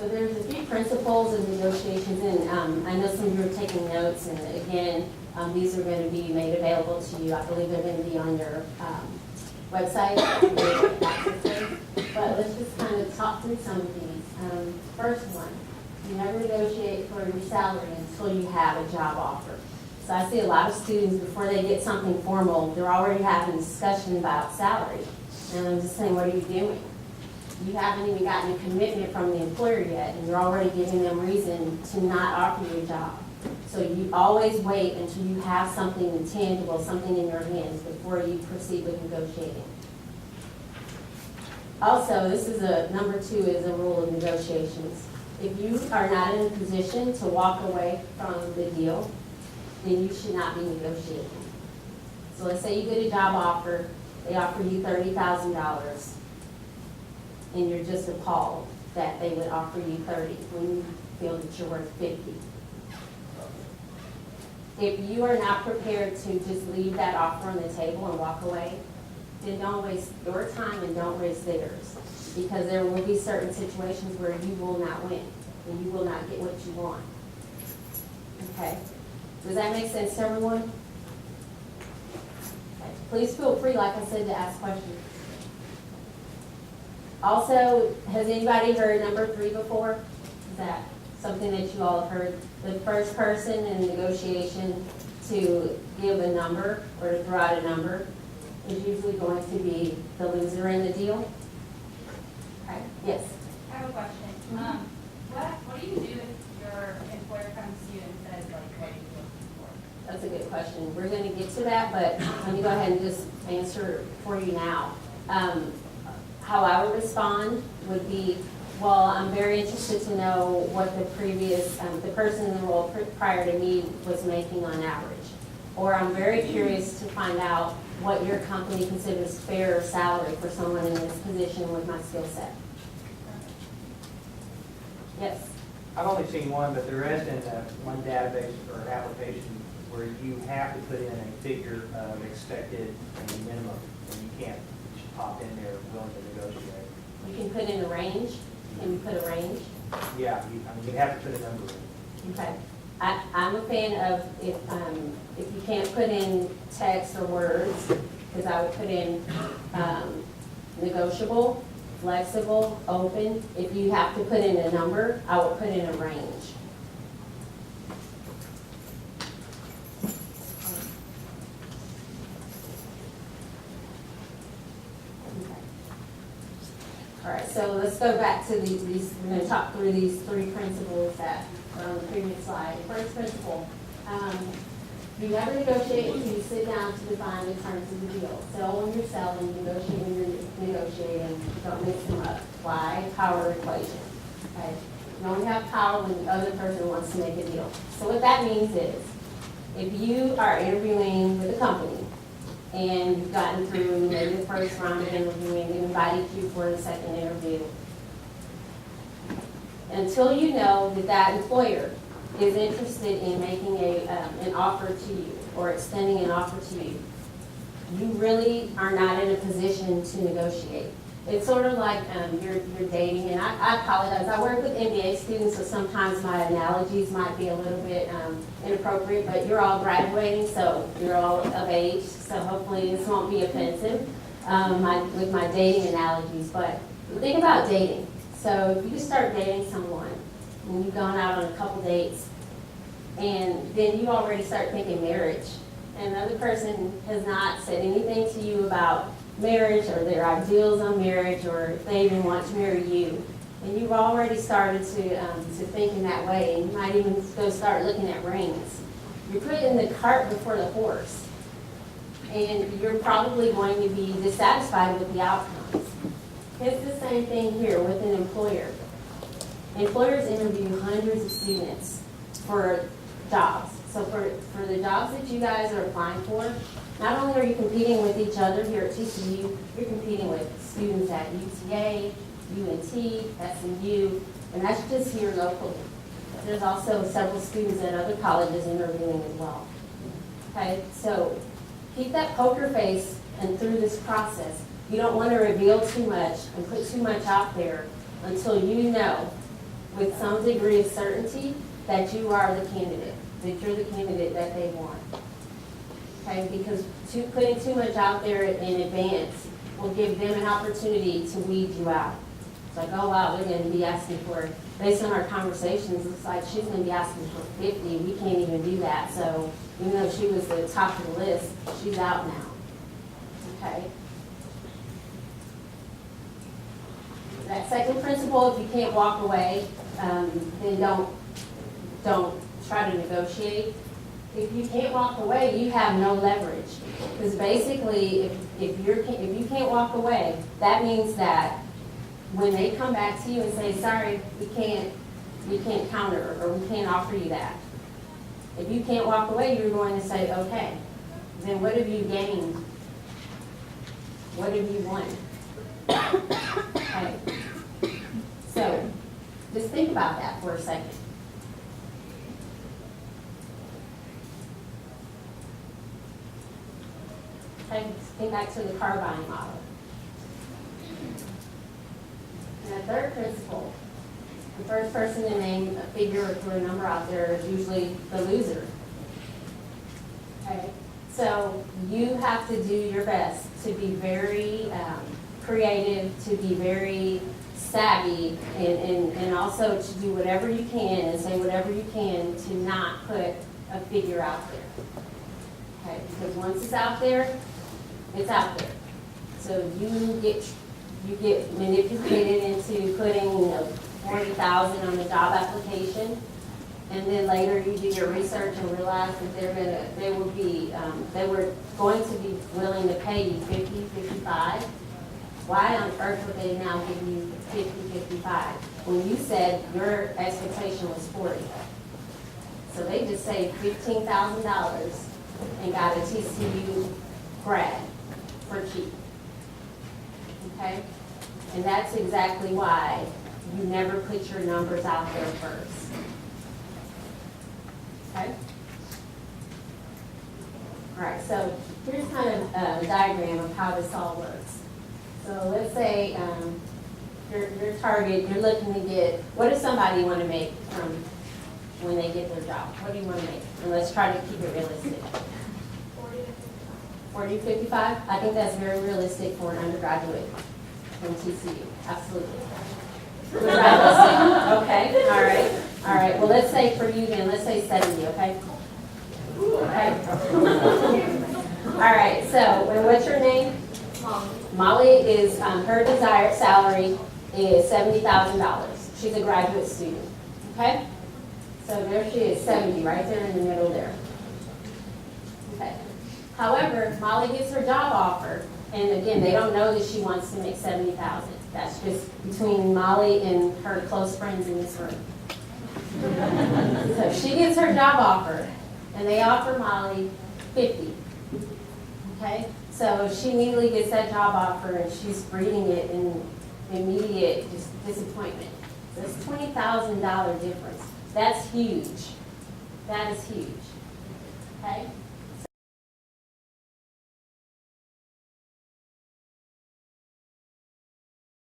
So there's a few principles of negotiations, and I know some of you are taking notes, and again, these are going to be made available to you. I believe they're going to be on your website. But let's just kind of talk through some of these. First one, you never negotiate for your salary until you have a job offer. So I see a lot of students, before they get something formal, they're already having a discussion about salary. And I'm just saying, what are you doing? You haven't even gotten a commitment from the employer yet, and you're already giving them reason to not offer you a job. So you always wait until you have something intangible, something in your hands, before you proceed with negotiating. Also, this is number 2 is a rule of negotiations. If you are not in a position to walk away from the deal, then you should not be negotiating. So let's say you get a job offer, they offer you $30,000, and you're just appalled that they would offer you 30 when you feel that you're worth 50. If you are not prepared to just leave that offer on the table and walk away, then don't waste your time and don't waste theirs. Because there will be certain situations where you will not win and you will not get what you want. Okay? Does that make sense to everyone? Okay. Please feel free, like I said, to ask questions. Also, has anybody heard number 3 before? Is that something that you all have heard? The first person in negotiation to give a number or to throw out a number is usually going to be the loser in the deal. Okay. Yes? I have a question. What do you do if your employer comes to you and says, like, what are you looking for? That's a good question. We're going to get to that, but let me go ahead and just answer for you now. How I would respond would be, well, I'm very interested to know what the previous, the person in the role prior to me was making on average. Or I'm very curious to find out what your company considers fair salary for someone in this position with my skill set. Yes? I've only seen one, but there isn't one database or application where you have to put in a figure of expected and minimum, and you can't just pop in there willing to negotiate. You can put in a range. Can you put a range? Yeah, you have to put a number in. Okay. I'm a fan of if you can't put in text or words, because I would put in negotiable, flexible, open. If you have to put in a number, I would put in a range. Okay. All right, so let's go back to these, we're going to talk through these 3 principles that are on the previous slide. First principle, you never negotiate until you sit down to define the terms of the deal. Sell when you're selling, negotiate when you're negotiating. Don't mix them up. Why? Power equation. Okay? You only have power when the other person wants to make a deal. So what that means is, if you are interviewing with a company and you've gotten through maybe the first round of interviewing, they invited you for the second interview, until you know that that employer is interested in making an offer to you or extending an offer to you, you really are not in a position to negotiate. It's sort of like you're dating, and I apologize. I work with MBA students, so sometimes my analogies might be a little bit inappropriate, but you're all graduating, so you're all of age, so hopefully this won't be offensive with my dating analogies. But think about dating. So if you start dating someone, and you've gone out on a couple dates, and then you already start thinking marriage, and the other person has not said anything to you about marriage or their ideals on marriage, or if they even want to marry you, and you've already started to think in that way, and you might even go start looking at rings. You're putting the cart before the horse, and you're probably going to be dissatisfied with the outcomes. It's the same thing here with an employer. Employers interview hundreds of students for jobs. So for the jobs that you guys are applying for, not only are you competing with each other here at TCU, you're competing with students at UTA, UNT, SMU, and that's just here locally. There's also several students at other colleges interviewing as well. Okay, so keep that poker face and through this process. You don't want to reveal too much and put too much out there until you know with some degree of certainty that you are the candidate, that you're the candidate that they want. Okay, because putting too much out there in advance will give them an opportunity to weed you out. It's like, oh wow, they're gonna be asking for, based on our conversations, it's like she's gonna be asking for 50, we can't even do that. So even though she was the top of the list, she's out now. Okay? That second principle, if you can't walk away, then don't try to negotiate. If you can't walk away, you have no leverage. Because basically, if you can't walk away, that means that when they come back to you and say, sorry, we can't counter, or we can't offer you that. If you can't walk away, you're going to say, okay, then what have you gained? What have you won? Okay. So, just think about that for a second. Okay, think back to the car buying model. And the third principle, the first person to name a figure or throw a number out there is usually the loser. Okay, so you have to do your best to be very creative, to be very savvy, and also to do whatever you can and say whatever you can to not put a figure out there. Okay, because once it's out there, it's out there. So you get manipulated into putting, 40,000 on the job application, and then later you do your research and realize that they were going to be willing to pay you 50, 55. Why on earth would they now give you 50, 55 when you said your expectation was 40? So they just saved $15,000 and got a TCU grad for cheap. Okay? And that's exactly why you never put your numbers out there first. Okay? All right, so here's kind of a diagram of how this all works. So let's say your target, you're looking to get, what does somebody want to make from when they get their job? What do you want to make? And let's try to keep it realistic. 40 to 55? I think that's very realistic for an undergraduate from TCU. Absolutely. Okay, all right. Well, let's say for you then, let's say 70, okay? Okay. All right, so and what's your name? Molly is, her desired salary is $70,000. She's a graduate student, okay? So there she is, 70, right there in the middle there. Okay. However, Molly gets her job offer, and again, they don't know that she wants to make $70,000. That's just between Molly and her close friends in this room. So she gets her job offer, and they offer Molly 50. Okay? So she immediately gets that job offer, and she's reading it in immediate disappointment. That's $20,000 difference. That's huge. That is huge. Okay?